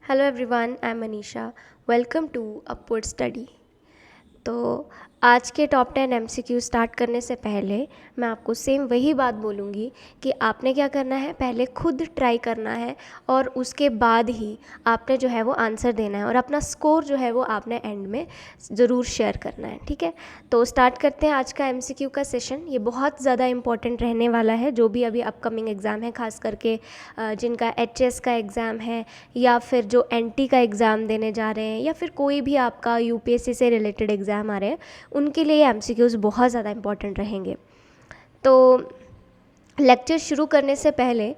Hello everyone, I am Manisha. Welcome to upward study. तो आज के टॉप 10 एमसीक्यू स्टार्ट करने से पहले मैं आपको सेम वही बात बोलूँगी कि आपने क्या करना है, पहले खुद ट्राई करना है और उसके बाद ही आपने जो है वो आंसर देना है और अपना स्कोर जो है वो आपने एंड में ज़रूर शेयर करना है। ठीक है, तो स्टार्ट करते हैं आज का एमसीक्यू का सेशन। ये बहुत ज़्यादा इंपॉर्टेंट रहने वाला है, जो भी अभी अपकमिंग एग्ज़ाम है, खास करके जिनका एचएस का एग्ज़ाम है या फिर जो एनटी का एग्ज़ाम देने जा रहे हैं या फिर कोई भी आपका यूपीएससी से रिलेटेड एग्ज़ाम आ रहे हैं, उनके लिए एमसीक्यूज़ बहुत ज़्यादा इंपॉर्टेंट रहेंगे। तो लेक्चर शुरू करने से पहले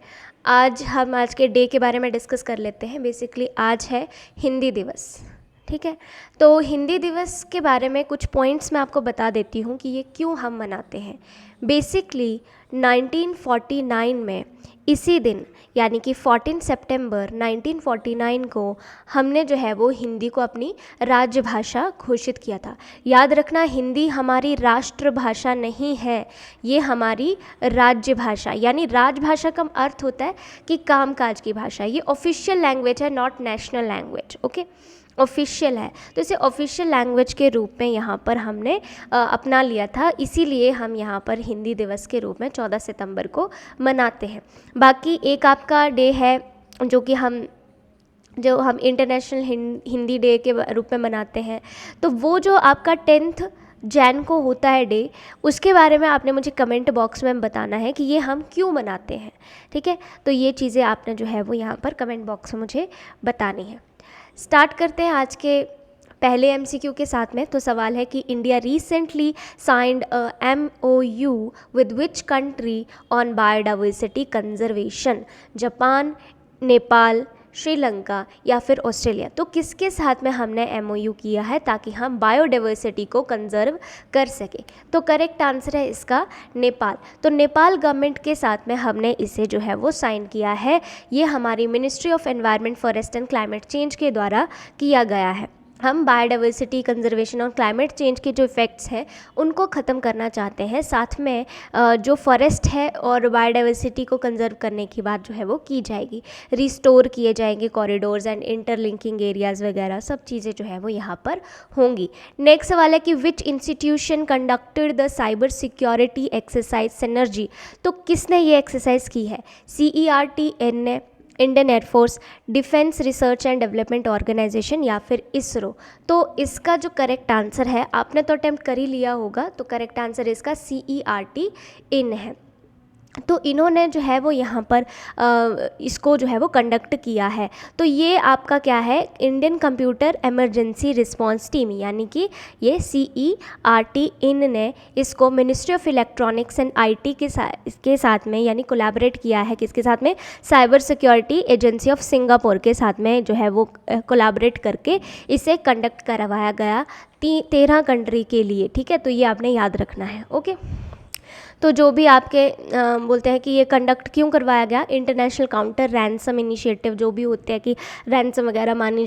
आज के डे के बारे में डिस्कस कर लेते हैं। बेसिकली आज है हिंदी दिवस। ठीक है, तो हिंदी दिवस के बारे में कुछ पॉइंट्स मैं आपको बता देती हूँ कि ये क्यों हम मनाते हैं। बेसिकली 1949 में इसी दिन यानी कि 14 सितंबर 1949 को हमने जो है वो हिंदी को अपनी राजभाषा घोषित किया था। याद रखना, हिंदी हमारी राष्ट्रभाषा नहीं है, ये हमारी राज्य भाषा, यानी राजभाषा का अर्थ होता है कि कामकाज की भाषा। ये ऑफिशियल लैंग्वेज है, not national language. Okay, official है, तो इसे ऑफिशियल लैंग्वेज के रूप में यहाँ पर हमने अपना लिया था। इसीलिए हम यहाँ पर हिंदी दिवस के रूप में 14 सितंबर को मनाते हैं। बाकी एक आपका डे है जो हम इंटरनेशनल हिंदी डे के रूप में मनाते हैं। तो वो जो आपका 10 जैन को होता है डे, उसके बारे में आपने मुझे कमेंट बॉक्स में बताना है कि ये हम क्यों मनाते हैं। ठीक है, तो ये चीज़ें आपने जो है वो यहाँ पर कमेंट बॉक्स में मुझे बतानी है। स्टार्ट करते हैं आज के पहले एमसीक्यू के साथ में। तो सवाल है कि India recently signed a MOU with which country on biodiversity conservation? Japan, Nepal, Sri Lanka या फिर ऑस्ट्रेलिया। तो किसके साथ में हमने MOU किया है ताकि हम बायोडाइवर्सिटी को कंजर्व कर सकें? तो करेक्ट आंसर है इसका नेपाल। तो नेपाल गवर्नमेंट के साथ में हमने इसे जो है वो साइन किया है। ये हमारी ministry of environment, forest and climate change के द्वारा किया गया है। हम बायोडाइवर्सिटी कंजर्वेशन और क्लाइमेट चेंज के जो इफ़ेक्ट्स हैं उनको ख़त्म करना चाहते हैं। साथ में जो फॉरेस्ट है और बायोडाइवर्सिटी को कंजर्व करने की बात जो है वो की जाएगी। रिस्टोर किए जाएंगे कॉरिडोर्स एंड इंटरलिंकिंग एरियाज़ वगैरह, सब चीज़ें जो है वो यहाँ पर होंगी। नेक्स्ट सवाल है कि which institution conducted the cyber security exercise synergy? तो किसने ये एक्सरसाइज की है? CERT ने, Indian air force, defence research and development organisation या फिर इसरो? तो इसका जो करेक्ट आंसर है, आपने तो अटेम्प्ट कर ही लिया होगा, तो करेक्ट आंसर इसका CERT इन है। तो इन्होंने जो है वो यहाँ पर इसको जो है वो कंडक्ट किया है। तो ये आपका क्या है, Indian computer emergency response team, यानी कि ये CERT इन ने इसको ministry of electronics and IT के साथ में यानी कोलैबोरेट किया है। किसके साथ में? Cyber security agency of Singapore के साथ में जो है वो कोलैबोरेट करके इसे कंडक्ट करवाया गया 13 कंट्री के लिए। ठीक है, तो ये आपने याद रखना है। ओके, तो जो भी आपके बोलते हैं कि ये कंडक्ट क्यों करवाया गया, इंटरनेशनल काउंटर रैंसम इनिशिएटिव जो भी होते हैं कि रैंसम वगैरह मांगी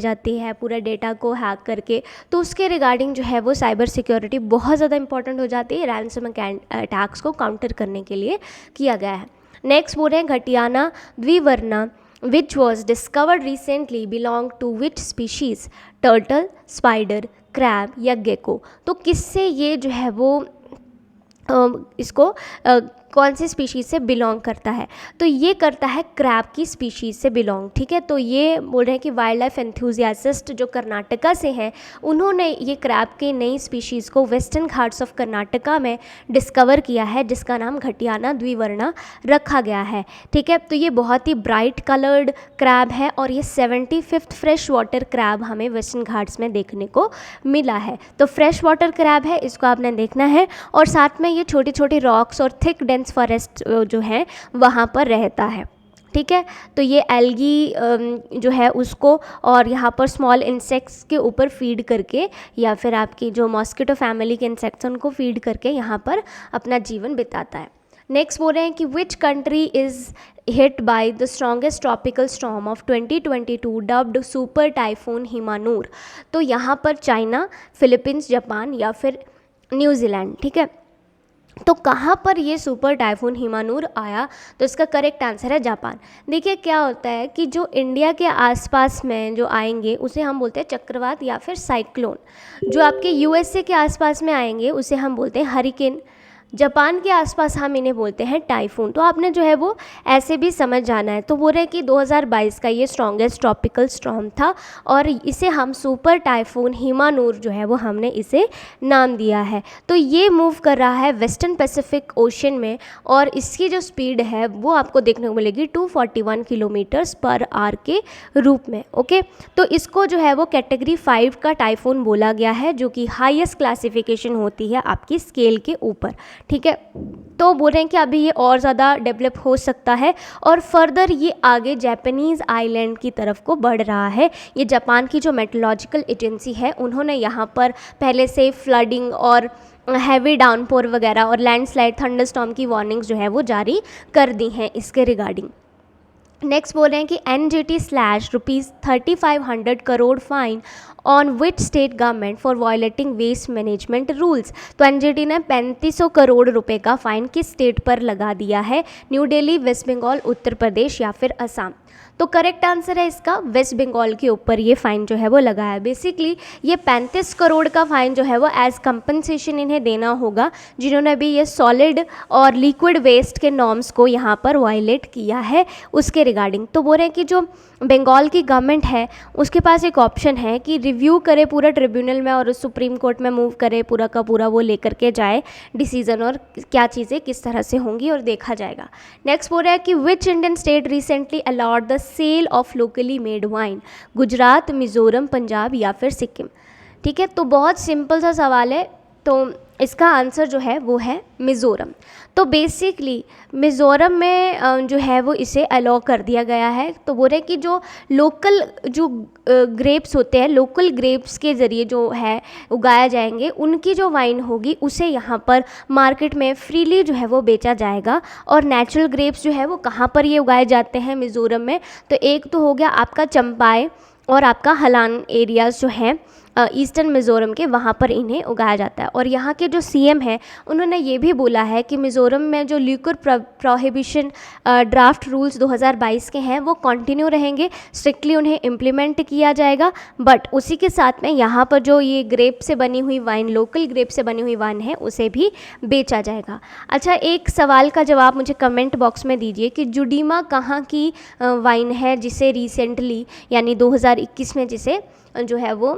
जाती है पूरा डेटा को हैक करके, तो उसके रिगार्डिंग जो है वो साइबर सिक्योरिटी बहुत ज़्यादा इंपॉर्टेंट हो जाती है। रैंसम अटैक्स को काउंटर करने के लिए किया गया है। नेक्स्ट बोल रहे हैं घटियाना द्विवर्णा which was discovered recently belong to which species? Turtle, spider, crab या गेको? तो किससे ये जो है वो इसको कौन सी स्पीशीज़ से बिलोंग करता है? तो ये करता है क्रैब की स्पीशीज़ से बिलोंग। ठीक है, तो ये बोल रहे हैं कि वाइल्ड लाइफ एंथुजियासिस्ट जो कर्नाटका से हैं, उन्होंने ये क्रैब की नई स्पीशीज़ को वेस्टर्न घाट्स ऑफ कर्नाटका में डिस्कवर किया है, जिसका नाम घटियाना द्विवर्णा रखा गया है। ठीक है, तो ये बहुत ही ब्राइट कलर्ड क्रैब है और ये 75th फ्रेश वाटर क्रैब हमें वेस्टर्न घाट्स में देखने को मिला है। तो फ्रेश वाटर क्रैब है, इसको आपने देखना है। और साथ में ये छोटी छोटी रॉक्स और थिक डेंस फॉरेस्ट जो है वहाँ पर रहता है। ठीक है, तो ये एल्गी जो है उसको और यहाँ पर स्मॉल इंसेक्ट्स के ऊपर फीड करके या फिर आपकी जो मॉस्किटो फैमिली के इंसेक्ट्स हैं उनको फीड करके यहाँ पर अपना जीवन बिताता है। नेक्स्ट बोल रहे हैं कि which country is hit by the strongest tropical storm of 2022 dubbed super typhoon Hinnamnor? तो यहाँ पर चाइना, फिलीपींस, जापान या फिर न्यूजीलैंड। ठीक है, तो कहाँ पर ये सुपर टाइफून हिमानूर आया? तो इसका करेक्ट आंसर है जापान। देखिए क्या होता है कि जो इंडिया के आसपास में जो आएंगे उसे हम बोलते हैं चक्रवात या फिर साइक्लोन। जो आपके यूएसए के आसपास में आएंगे उसे हम बोलते हैं हरिकेन। जापान के आसपास हम इन्हें बोलते हैं टाइफून। तो आपने जो है वो ऐसे भी समझ जाना है। तो बोल रहे हैं कि 2022 का ये स्ट्रॉन्गेस्ट ट्रॉपिकल स्टॉर्म था और इसे हम सुपर टाइफून हिमानूर जो है वो हमने इसे नाम दिया है। तो ये मूव कर रहा है वेस्टर्न पैसिफिक ओशन में और इसकी जो स्पीड है वो आपको देखने को मिलेगी 241 किलोमीटर्स पर आवर के रूप में। ओके, तो इसको जो है वो कैटेगरी 5 का टाइफून बोला गया है, जो कि हाईएस्ट क्लासिफिकेशन होती है आपकी स्केल के ऊपर। ठीक है, तो बोल रहे हैं कि अभी ये और ज़्यादा डेवलप हो सकता है और फर्दर ये आगे जापानीज़ आइलैंड की तरफ को बढ़ रहा है। ये जापान की जो मेट्रोलॉजिकल एजेंसी है उन्होंने यहाँ पर पहले से फ्लडिंग और हैवी डाउनपोर वगैरह और लैंडस्लाइड थंडरस्टॉर्म की वार्निंग्स जो है वो जारी कर दी हैं इसके रिगार्डिंग। नेक्स्ट बोल रहे हैं कि NGT / ₹3500 crore fine on which state government for violating waste management rules. तो NGT ने 3500 करोड़ रुपए का फाइन किस स्टेट पर लगा दिया है? न्यू दिल्ली, वेस्ट बंगाल, उत्तर प्रदेश या फिर असम। तो करेक्ट आंसर है इसका वेस्ट बंगाल के ऊपर ये फ़ाइन जो है वो लगा है। बेसिकली ये 35 करोड़ का फ़ाइन जो है वो एज कंपनसेशन इन्हें देना होगा जिन्होंने भी ये सॉलिड और लिक्विड वेस्ट के नॉर्म्स को यहाँ पर वायलेट किया है उसके रिगार्डिंग। तो बोल रहे हैं कि जो बंगाल की गवर्नमेंट है उसके पास एक ऑप्शन है कि रिव्यू करे पूरा ट्रिब्यूनल में और सुप्रीम कोर्ट में मूव करे, पूरा का पूरा वो लेकर के जाए डिसीजन और क्या चीज़ें किस तरह से होंगी और देखा जाएगा। नेक्स्ट बोल रहा है कि which Indian state recently allowed the sale of locally made wine? Gujarat, Mizoram, Punjab या फिर सिक्किम। ठीक है, तो बहुत सिंपल सा सवाल है, तो इसका आंसर जो है वो है मिज़ोरम। तो बेसिकली मिज़ोरम में जो है वो इसे अलाउ कर दिया गया है। तो बोल रहे हैं कि जो लोकल जो ग्रेप्स होते हैं, लोकल ग्रेप्स के ज़रिए जो है उगाया जाएंगे, उनकी जो वाइन होगी उसे यहाँ पर मार्केट में फ्रीली जो है वो बेचा जाएगा। और नेचुरल ग्रेप्स जो है वो कहाँ पर ये उगाए जाते हैं मिज़ोरम में? तो एक तो हो गया आपका चंपाई और आपका हलान एरियाज़ जो हैं ईस्टर्न मिज़ोरम के, वहाँ पर इन्हें उगाया जाता है। और यहाँ के जो CM हैं उन्होंने ये भी बोला है कि मिज़ोरम में जो लिक्विड प्रोहिबिशन ड्राफ्ट रूल्स 2022 के हैं वो कंटिन्यू रहेंगे, स्ट्रिक्टली उन्हें इम्प्लीमेंट किया जाएगा। बट उसी के साथ में यहाँ पर जो ये ग्रेप से बनी हुई वाइन, लोकल ग्रेप से बनी हुई वाइन है, उसे भी बेचा जाएगा। अच्छा, एक सवाल का जवाब मुझे कमेंट बॉक्स में दीजिए कि जुडीमा कहाँ की वाइन है जिसे रिसेंटली यानी 2021 में जिसे जो है वो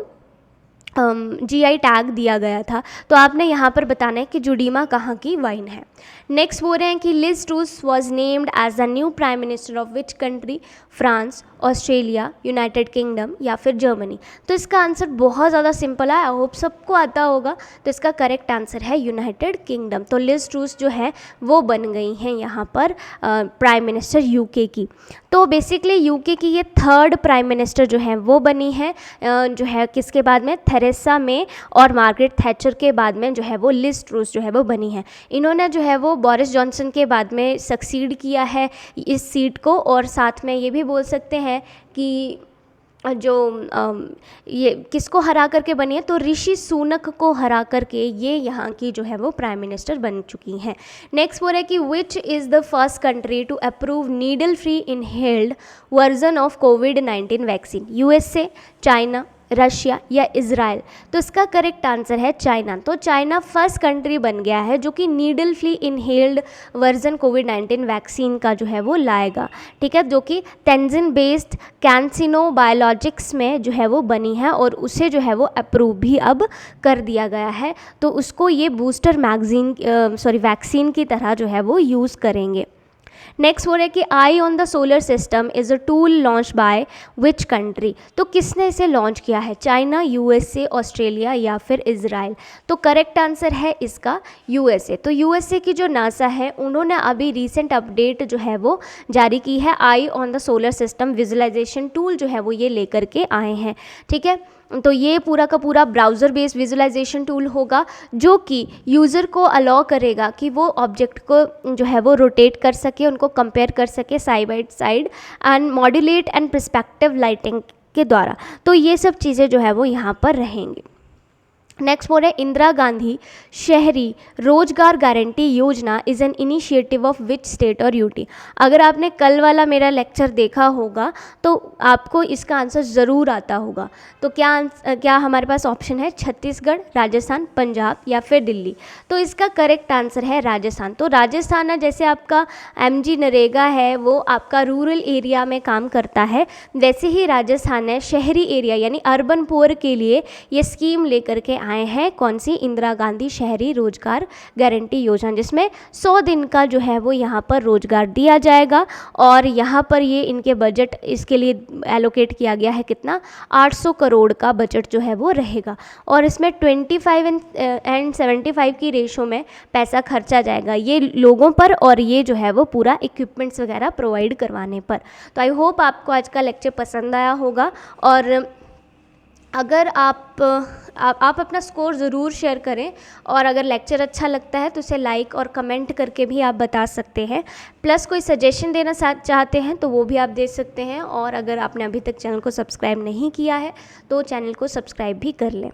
GI टैग दिया गया था। तो आपने यहाँ पर बताना है कि जुडीमा कहाँ की वाइन है। नेक्स्ट बोल रहे हैं कि Liz Truss was named as the new prime minister of which country? France, Australia, United Kingdom या फिर जर्मनी। तो इसका आंसर बहुत ज़्यादा सिंपल है, आई होप सबको आता होगा। तो इसका करेक्ट आंसर है यूनाइटेड किंगडम। तो लिज ट्रूस जो है वो बन गई हैं यहाँ पर प्राइम मिनिस्टर UK की। तो बेसिकली UK की ये 3rd प्राइम मिनिस्टर जो है वो बनी है जो है किसके बाद में? थेरेसा मे और मार्गरेट थैचर के बाद में जो है वो लिज ट्रूस जो है वो बनी है। इन्होंने जो है वो बोरिस जॉनसन के बाद में सक्सीड किया है इस सीट को। और साथ में ये भी बोल सकते हैं कि जो ये किसको हरा करके बनी है? तो ऋषि सुनक को हरा करके ये यहाँ की जो है वो प्राइम मिनिस्टर बन चुकी हैं। नेक्स्ट बोल रहा है कि which is the first country to approve needle free inhaled version of COVID-19 vaccine? USA, China, Russia या इज़राइल। तो इसका करेक्ट आंसर है चाइना। तो चाइना फर्स्ट कंट्री बन गया है जो कि needle free inhaled version COVID-19 vaccine का जो है वो लाएगा। ठीक है, जो कि तेंजिन बेस्ड कैंसिनो बायोलॉजिक्स में जो है वो बनी है और उसे जो है वो अप्रूव भी अब कर दिया गया है। तो उसको ये बूस्टर वैक्सीन की तरह जो है वो यूज़ करेंगे। नेक्स्ट हो रहा है कि eye on the solar system is a tool launch by which country? तो किसने इसे लॉन्च किया है? चाइना, USA, ऑस्ट्रेलिया या फिर इज़राइल। तो करेक्ट आंसर है इसका USA। तो USA की जो नासा है उन्होंने अभी रिसेंट अपडेट जो है वो जारी की है। Eye on the solar system visualisation tool जो है वो ये लेकर के आए हैं। ठीक है, तो ये पूरा का पूरा ब्राउज़र बेस्ड विजुअलाइजेशन टूल होगा जो कि यूज़र को अलाउ करेगा कि वो ऑब्जेक्ट को जो है वो रोटेट कर सके, उनको कंपेयर कर सके side by side and modulate and perspective lighting के द्वारा। तो ये सब चीज़ें जो है वो यहाँ पर रहेंगी। नेक्स्ट बोल रहे इंदिरा गांधी शहरी रोजगार गारंटी योजना is an initiative of which state और यूटी। अगर आपने कल वाला मेरा लेक्चर देखा होगा तो आपको इसका आंसर ज़रूर आता होगा। तो क्या हमारे पास ऑप्शन है छत्तीसगढ़, राजस्थान, पंजाब या फिर दिल्ली। तो इसका करेक्ट आंसर है राजस्थान। तो राजस्थान है, जैसे आपका एमजी नरेगा है वो आपका रूरल एरिया में काम करता है, वैसे ही राजस्थान है शहरी एरिया यानी अर्बन पुअर के लिए ये स्कीम लेकर के आए हैं। कौन सी? इंदिरा गांधी शहरी रोजगार गारंटी योजना, जिसमें 100 दिन का जो है वो यहाँ पर रोजगार दिया जाएगा। और यहाँ पर ये इनके बजट इसके लिए एलोकेट किया गया है कितना, 800 करोड़ का बजट जो है वो रहेगा। और इसमें 25 एंड 75 की रेशो में पैसा खर्चा जाएगा ये लोगों पर, और ये जो है वो पूरा इक्विपमेंट्स वगैरह प्रोवाइड करवाने पर। तो आई होप आपको आज का लेक्चर पसंद आया होगा। और अगर आप अपना स्कोर ज़रूर शेयर करें, और अगर लेक्चर अच्छा लगता है तो उसे लाइक और कमेंट करके भी आप बता सकते हैं। प्लस कोई सजेशन देना चाहते हैं तो वो भी आप दे सकते हैं। और अगर आपने अभी तक चैनल को सब्सक्राइब नहीं किया है तो चैनल को सब्सक्राइब भी कर लें।